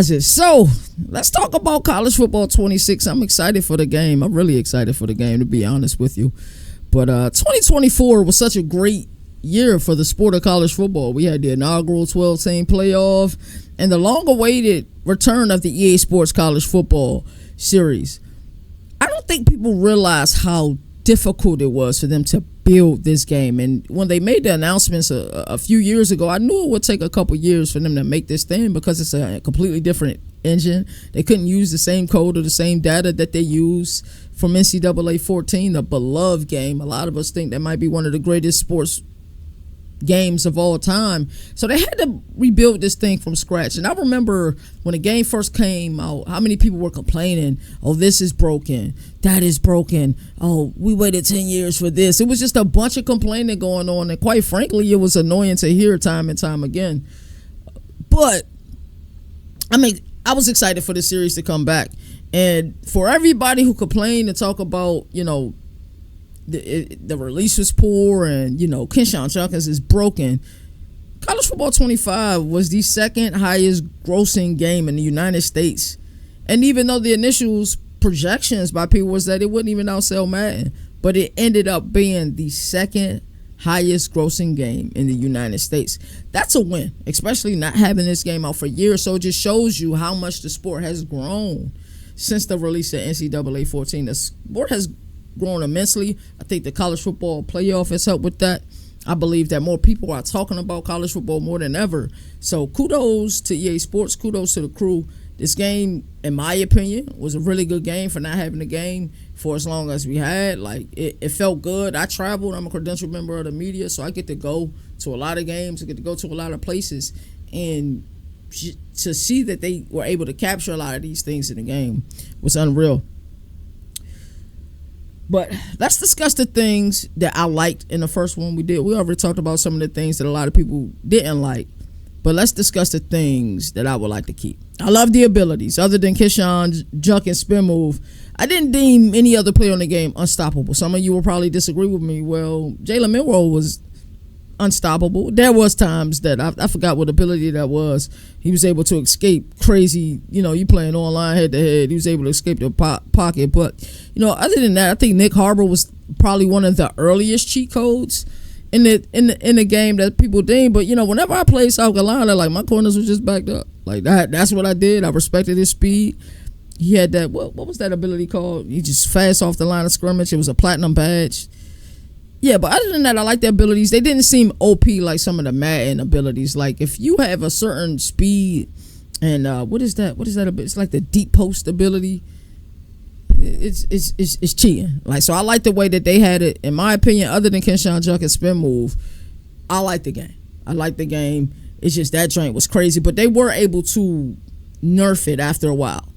So let's talk about college football 26. I'm excited for the game. I'm really excited for the game, to be honest with you. But 2024 was such a great year for the sport of college football. We had the inaugural 12-team playoff and the long-awaited return of the EA Sports College Football Series. I don't think people realize how difficult it was for them to build this game. And when they made the announcements a few years ago, I knew it would take a couple years for them to make this thing because it's a completely different engine. They couldn't use the same code or the same data that they use from NCAA 14, the beloved game. A lot of us think that might be one of the greatest sports games of all time. So they had to rebuild this thing from scratch. And I remember when the game first came out, how many people were complaining, oh, this is broken, that is broken, oh, we waited 10 years for this. It was just a bunch of complaining going on, and quite frankly, it was annoying to hear time and time again. But I mean, I was excited for the series to come back. And for everybody who complained and talk about, you know, the release was poor and, you know, Kenshawn Junkins is broken, College Football 25 was the second highest grossing game in the United States. And even though the initial projections by people was that it wouldn't even outsell Madden, but it ended up being the second highest grossing game in the United States. That's a win, especially not having this game out for years. So it just shows you how much the sport has grown since the release of NCAA 14. The sport has grown immensely. I think the college football playoff has helped with that. I believe that more people are talking about college football more than ever. So kudos to EA Sports, kudos to the crew. This game, in my opinion, was a really good game for not having a game for as long as we had. Like, it felt good. I traveled. I'm a credentialed member of the media, so I get to go to a lot of games. I get to go to a lot of places. And to see that they were able to capture a lot of these things in the game was unreal. But let's discuss the things that I liked in the first one we did. We already talked about some of the things that a lot of people didn't like. But let's discuss the things that I would like to keep. I love the abilities. Other than Kenshawn's junk and spin move, I didn't deem any other player in the game unstoppable. Some of you will probably disagree with me. Well, Jalen Milroe was unstoppable. There was times that I forgot what ability that was. He was able to escape crazy, you know, you playing online head to head. He was able to escape the pocket. But, you know, other than that, I think Nick Harbor was probably one of the earliest cheat codes in the game that people deem. But, you know, whenever I played South Carolina, like, my corners was just backed up. Like, that's what I did. I respected his speed. He had that, what was that ability called? He just fast off the line of scrimmage. It was a platinum badge. Yeah, but other than that, I like the abilities. They didn't seem OP like some of the Madden abilities. Like, if you have a certain speed and what is that? It's like the deep post ability. It's cheating. Like, so I like the way that they had it. In my opinion, other than Kenshawn Junkins' spin move, I like the game. I like the game. It's just that joint was crazy, but they were able to nerf it after a while.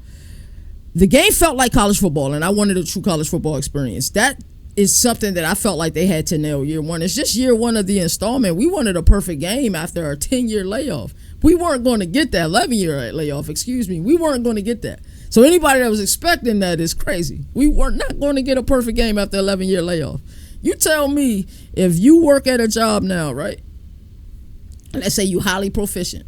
The game felt like college football, and I wanted a true college football experience. That is something that I felt like they had to nail year one. It's just year one of the installment. We wanted a perfect game after our 10-year layoff. We weren't going to get that 11-year layoff. We weren't going to get that. So anybody that was expecting that is crazy. We were not going to get a perfect game after 11-year layoff. You tell me, if you work at a job now, right? Let's say you highly proficient.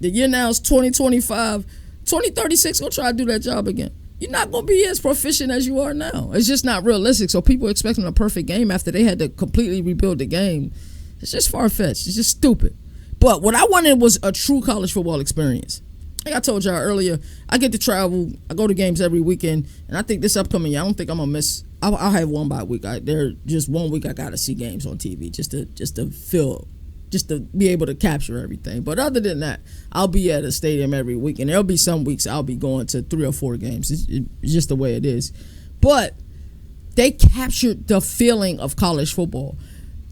The year now is 2025. 2036, go try to do that job again. You're not going to be as proficient as you are now. It's just not realistic. So people expecting a perfect game after they had to completely rebuild the game, it's just far-fetched. It's just stupid. But what I wanted was a true college football experience. Like I told y'all earlier, I get to travel. I go to games every weekend. And I think this upcoming year, I don't think I'm going to miss. I'll have one by week. Just 1 week I got to see games on TV just to feel, just to be able to capture everything. But other than that, I'll be at a stadium every week, and there'll be some weeks I'll be going to 3 or 4 games. It's just the way it is. But they captured the feeling of college football.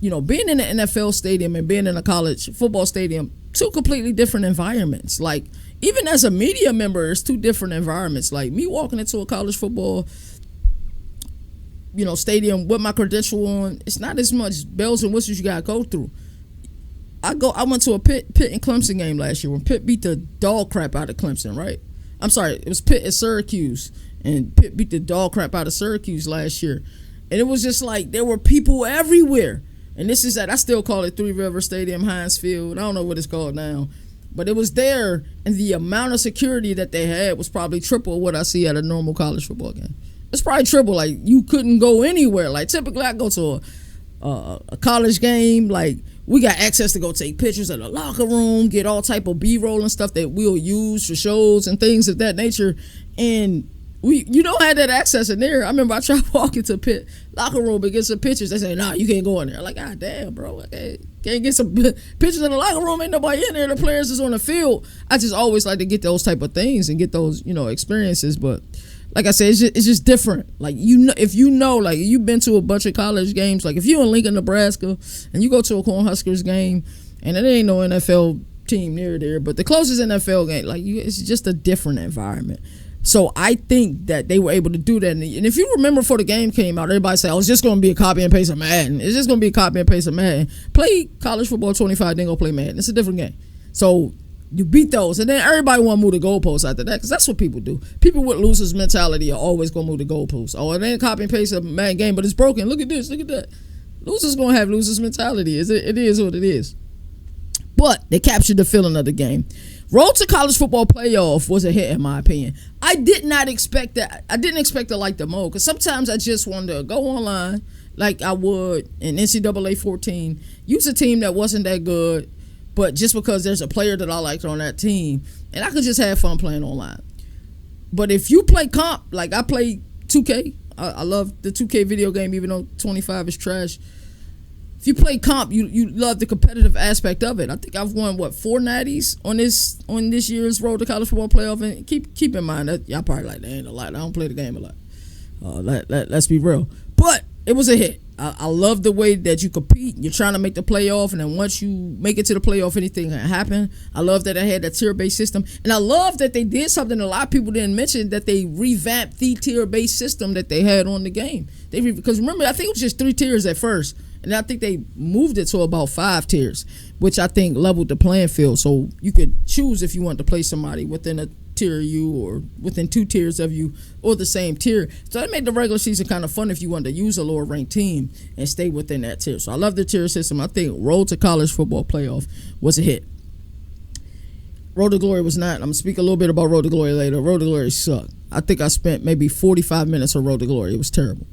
You know, being in an NFL stadium and being in a college football stadium, 2 completely different environments. Like, even as a media member, it's 2 different environments. Like, me walking into a college football, you know, stadium with my credential on, it's not as much bells and whistles you got to go through. I went to a Pitt and Clemson game last year when Pitt beat the dog crap out of Clemson, right? I'm sorry, it was Pitt at Syracuse, and Pitt beat the dog crap out of Syracuse last year. And it was just like there were people everywhere. And this is I still call it Three River Stadium, Heinz Field. I don't know what it's called now. But it was there, and the amount of security that they had was probably triple what I see at a normal college football game. It's probably triple. Like, you couldn't go anywhere. Like, typically I go to a college game. Like, we got access to go take pictures of the locker room, get all type of B-roll and stuff that we'll use for shows and things of that nature. And you don't have that access in there. I remember I tried walking to Pitt locker room and get some pictures. They say, nah, you can't go in there. I'm like, God damn, bro. I can't get some pictures in the locker room. Ain't nobody in there. The players is on the field. I just always like to get those type of things and get those, experiences. But like I said, it's just different. Like, if like you've been to a bunch of college games, like if you're in Lincoln, Nebraska, and you go to a Cornhuskers game, and there ain't no NFL team near there, but the closest NFL game, like it's just a different environment. So I think that they were able to do that. And if you remember before the game came out, everybody said, it's just going to be a copy and paste of Madden. It's just going to be a copy and paste of Madden. Play college football 25, then go play Madden. It's a different game. So you beat those. And then everybody want to move the goalposts after that, because that's what people do. People with losers mentality are always going to move the goalposts. Oh, it ain't a copy and paste of a Madden game, but it's broken. Look at this. Look at that. Losers going to have losers mentality. It is what it is. But they captured the feeling of the game. Road to College Football Playoff was a hit, in my opinion. I did not expect that. I didn't expect to like the mode, because sometimes I just wanted to go online like I would in NCAA 14, use a team that wasn't that good, but just because there's a player that I liked on that team, and I could just have fun playing online. But if you play comp, like I play 2K, I love the 2K video game, even though 25 is trash. If you play comp, you love the competitive aspect of it. I think I've won 4 natties on this year's Road to College Football Playoff. And keep in mind that y'all probably like, that ain't a lot. I don't play the game a lot. Let's be real. But it was a hit. I love the way that you compete. You're trying to make the playoff, and then once you make it to the playoff, anything can happen. I love that I had that tier-based system, and I love that they did something a lot of people didn't mention, that they revamped the tier-based system that they had on the game. Because remember, I think it was just 3 tiers at first. And I think they moved it to about 5 tiers, which I think leveled the playing field. So you could choose if you want to play somebody within a tier of you, or within 2 tiers of you, or the same tier. So that made the regular season kind of fun if you wanted to use a lower ranked team and stay within that tier. So I love the tier system. I think Road to College Football Playoff was a hit. Road to Glory was not. I'm going to speak a little bit about Road to Glory later. Road to Glory sucked. I think I spent maybe 45 minutes on Road to Glory. It was terrible.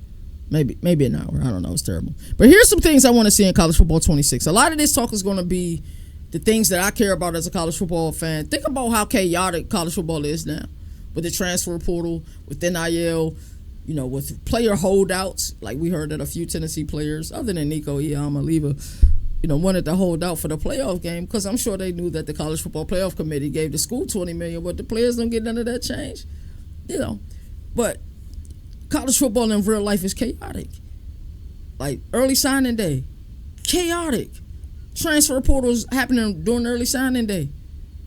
Maybe an hour. I don't know. It's terrible. But here's some things I want to see in College Football 26. A lot of this talk is going to be the things that I care about as a college football fan. Think about how chaotic college football is now, with the transfer portal, with NIL, with player holdouts. Like we heard that a few Tennessee players, other than Nico Iamaleava, wanted to hold out for the playoff game, because I'm sure they knew that the College Football Playoff Committee gave the school $20 million, but the players don't get none of that change. But college football in real life is chaotic. Like early signing day, chaotic. Transfer portals happening during early signing day,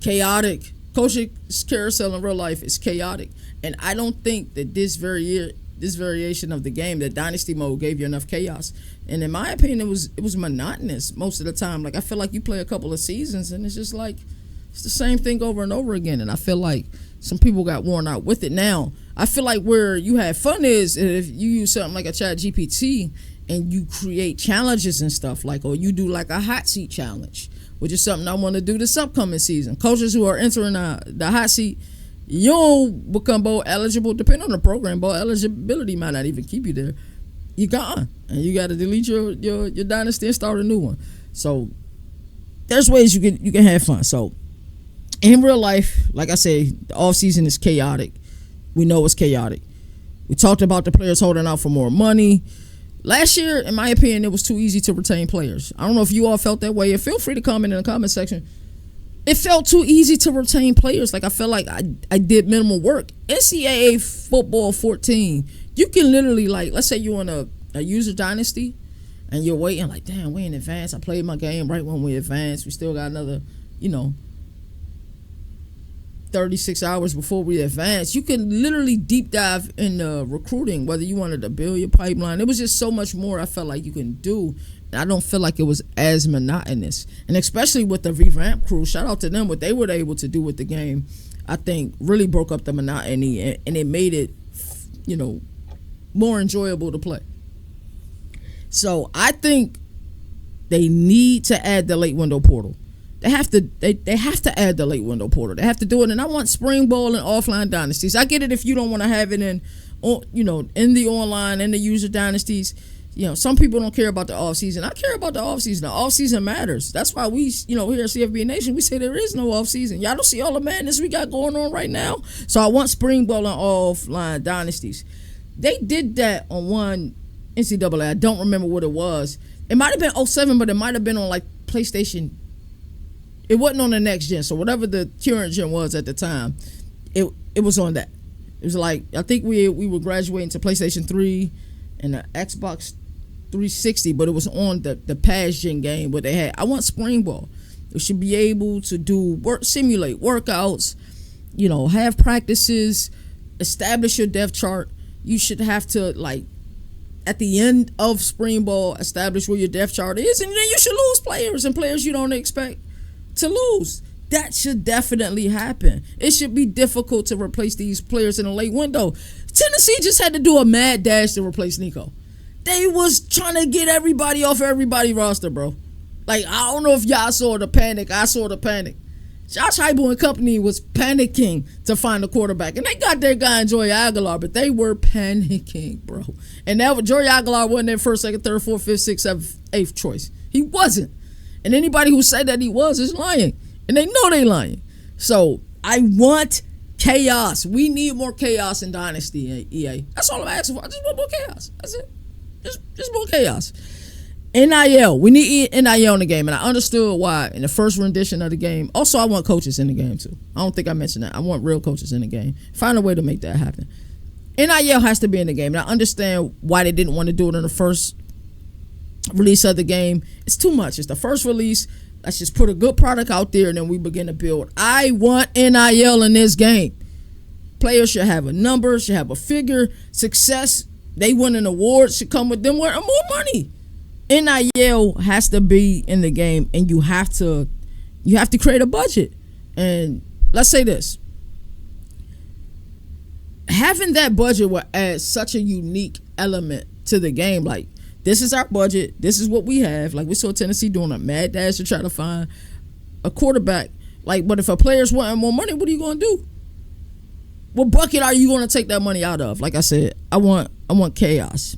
chaotic. Coaching carousel in real life is chaotic. And I don't think that this variation of the game, that Dynasty Mode, gave you enough chaos. And in my opinion, it was monotonous most of the time. Like I feel like you play a couple of seasons and it's just like it's the same thing over and over again. And I feel like some people got worn out with it now. I feel like where you have fun is if you use something like a Chat GPT and you create challenges and stuff, like, or you do like a hot seat challenge, which is something I want to do this upcoming season. Coaches who are entering the hot seat, you'll become bowl eligible. Depending on the program, bowl eligibility might not even keep you there. You're gone, and you got to delete your dynasty and start a new one. So there's ways you can have fun. So in real life, like I say, the offseason is chaotic. We know it's chaotic. We talked about the players holding out for more money. Last year, in my opinion, it was too easy to retain players. I don't know if you all felt that way. And feel free to comment in the comment section. It felt too easy to retain players. Like I felt like I did minimal work. NCAA football 14, you can literally, like, let's say you're in a user dynasty and you're waiting, like, damn, we in advance. I played my game right when we advanced. We still got another, 36 hours before we advance. You can literally deep dive into recruiting, whether you wanted to build your pipeline. It was just so much more I felt like you can do. And I don't feel like it was as monotonous. And especially with the revamp crew, shout out to them, what they were able to do with the game, I think really broke up the monotony and it made it, more enjoyable to play. So I think they need to add the late window portal. They have to add the late window portal. They have to do it, and I want spring ball and offline dynasties. I get it if you don't want to have it in the online and the user dynasties. Some people don't care about the off season. I care about the off season. The off season matters. That's why we, here at CFB Nation, we say there is no off season. Y'all don't see all the madness we got going on right now. So I want spring ball and offline dynasties. They did that on one NCAA. I don't remember what it was. It might have been 2007, but it might have been on like PlayStation. It wasn't on the next gen. So whatever the current gen was at the time, it was on that. It was like, I think we were graduating to PlayStation 3 and the Xbox 360, but it was on the past gen game where they had. I want spring ball. You should be able to simulate workouts, have practices, establish your depth chart. You should have to, like, at the end of spring ball, establish where your depth chart is, and then you should lose players you don't expect to lose. That should definitely happen. It should be difficult to replace these players in a late window. Tennessee just had to do a mad dash to replace Nico. They was trying to get everybody off everybody's roster, bro. Like, I don't know if y'all saw the panic. I saw the panic. Josh Heupel and company was panicking to find a quarterback. And they got their guy in Joey Aguilar, but they were panicking, bro. And that Joey Aguilar wasn't their first, second, third, fourth, fifth, sixth, seventh, eighth choice. He wasn't. And anybody who said that he was is lying. And they know they lying. So, I want chaos. We need more chaos in Dynasty, EA. That's all I'm asking for. I just want more chaos. That's it. Just more chaos. NIL. We need NIL in the game, and I understood why in the first rendition of the game. Also, I want coaches in the game, too. I don't think I mentioned that. I want real coaches in the game. Find a way to make that happen. NIL has to be in the game, and I understand why they didn't want to do it in the first release of the game. It's too much. It's the first release. Let's just put a good product out there, and then we begin to build. I want NIL in this game. Players should have a number, should have a figure. Success, they win an award, should come with them more money. NIL has to be in the game, and you have to create a budget. And let's say this. Having that budget will add such a unique element to the game. Like, this is our budget. This is what we have. Like, we saw Tennessee doing a mad dash to try to find a quarterback. Like, but if a player's wanting more money, what are you going to do? What bucket are you going to take that money out of? Like I said, I want chaos.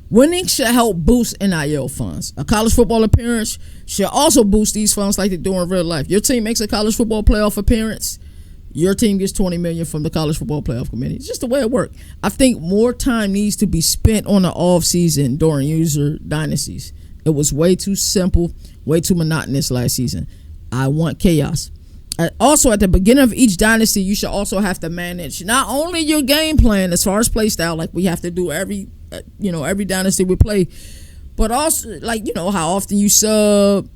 Winning should help boost NIL funds. A college football appearance should also boost these funds like they do in real life. Your team makes a college football playoff appearance, your team gets $20 million from the college football playoff committee. It's just the way it works. I think more time needs to be spent on the off season during user dynasties. It was way too simple, way too monotonous last season. I want chaos. Also, at the beginning of each dynasty, you should also have to manage not only your game plan as far as play style, like we have to do every dynasty we play, but also, like, how often you sub,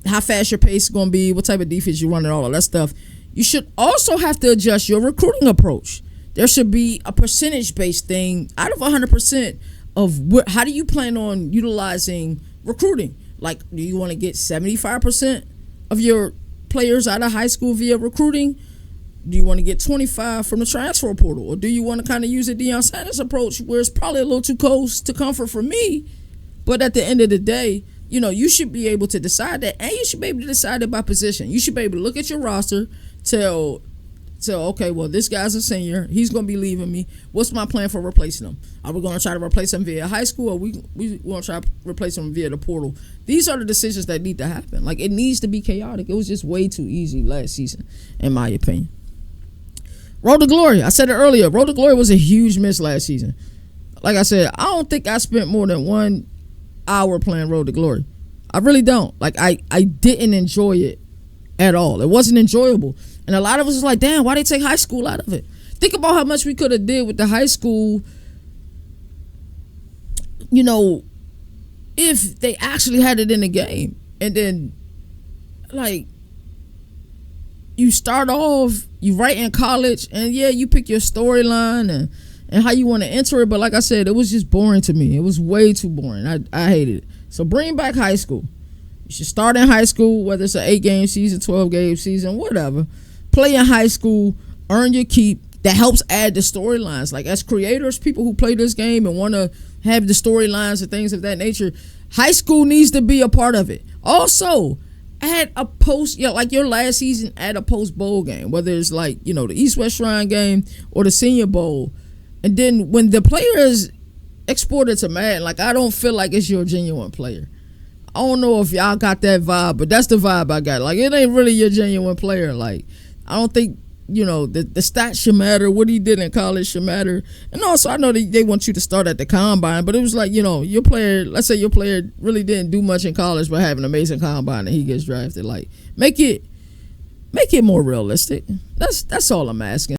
how fast your pace is going to be, what type of defense you run, and all of that stuff. You should also have to adjust your recruiting approach. There should be a percentage-based thing out of 100% of how do you plan on utilizing recruiting? Like, do you want to get 75% of your players out of high school via recruiting? Do you want to get 25 from the transfer portal? Or do you want to kind of use a Deion Sanders approach where it's probably a little too close to comfort for me, but at the end of the day, you should be able to decide that, and you should be able to decide it by position. You should be able to look at your roster, tell, okay, well, this guy's a senior. He's going to be leaving me. What's my plan for replacing him? Are we going to try to replace him via high school, or we going to try to replace him via the portal? These are the decisions that need to happen. Like, it needs to be chaotic. It was just way too easy last season, in my opinion. Road to Glory. I said it earlier. Road to Glory was a huge miss last season. Like I said, I don't think I spent more than 1 hour playing Road to Glory. I really don't. Like, I didn't enjoy it at all. It wasn't enjoyable. And a lot of us was like, damn, why they take high school out of it? Think about how much we could have did with the high school, if they actually had it in the game. And then, like, you start off, you write in college, and yeah, you pick your storyline and how you want to enter it. But like I said, it was just boring to me. It was way too boring. I hated it. So bring back high school. You should start in high school, whether it's an 8-game season, 12-game season, whatever. Play in high school, earn your keep. That helps add the storylines. Like, as creators, people who play this game and want to have the storylines and things of that nature, high school needs to be a part of it. Also, at a post, like your last season at a post bowl game, whether it's like, the East West Shrine game or the Senior Bowl. And then when the player is exported to Madden, like, I don't feel like it's your genuine player. I don't know if y'all got that vibe, but that's the vibe I got. Like, it ain't really your genuine player. Like, I don't think, the stats should matter. What he did in college should matter. And also, I know they want you to start at the combine, but it was like, your player, let's say your player really didn't do much in college but have an amazing combine and he gets drafted. Like, make it more realistic. That's all I'm asking.